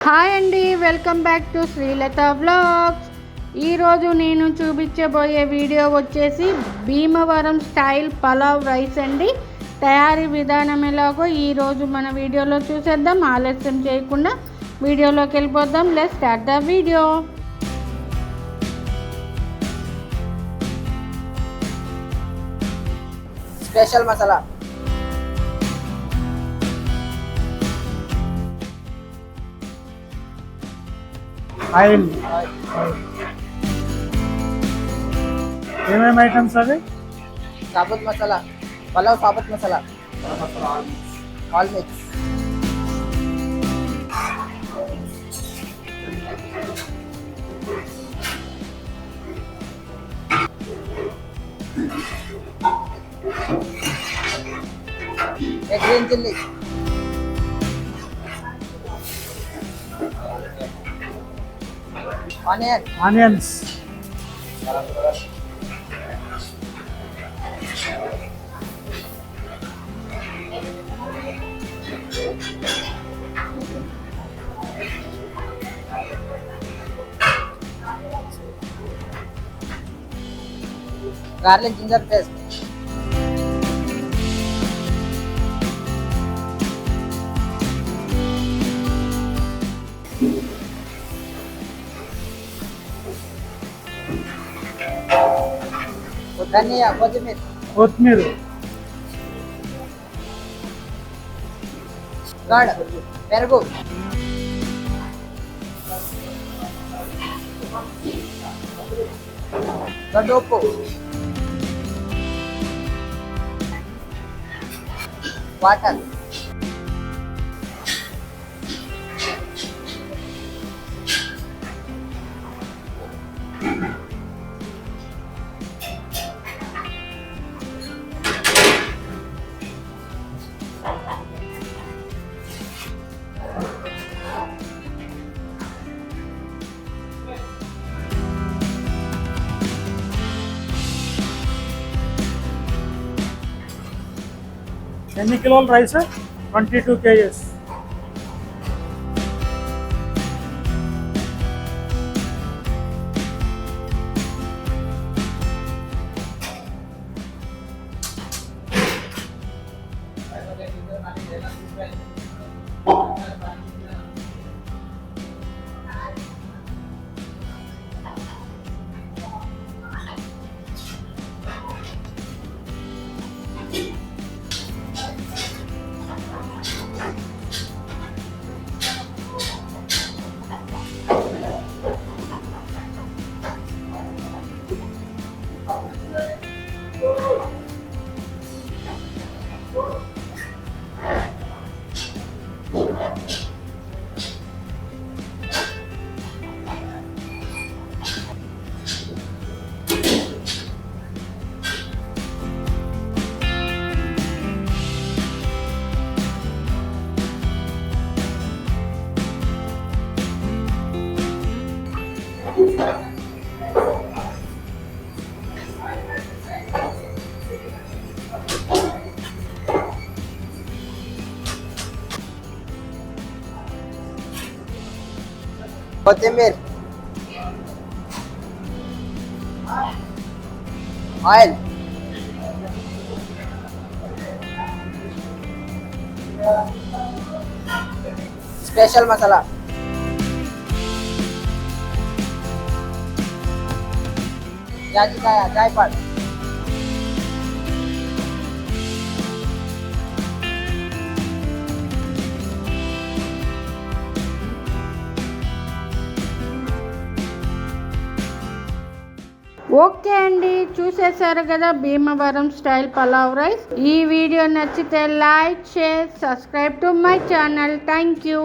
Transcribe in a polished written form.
Hi అండి, welcome back to Srilathavlogs. ఈరోజు నేను చూపించబోయే వీడియో వచ్చేసి భీమవరం స్టైల్ పలావ్ రైస్ అండి. తయారీ విధానం ఎలాగో ఈరోజు మన వీడియోలో చూసేద్దాం. ఆలస్యం చేయకుండా వీడియోలోకి వెళ్ళిపోద్దాం. Let's start the video. Special masala, oil ఏమేమి ఐటమ్స్ అవి? సాబుత్ మసాలా, పలావ్ సాబుత్ masala, all mix, green chilli, onions, garlic ginger paste, ధనియా, కొత్తిమీర, కర్డ్, పెరుగు, గడ్డ ఉప్పు, వాటర్, ఎన్ని కిలోల రైస్? 22 kgs. కొత్తిమీర, ఆయిల్, స్పెషల్ మసాలా, జాజికాయ, జాయపల్, ఓకే అండి, చూసేశారు కదా భీమవరం స్టైల్ పలావ్ రైస్. ఈ వీడియో నచ్చితే like, share, subscribe to my channel. Thank you.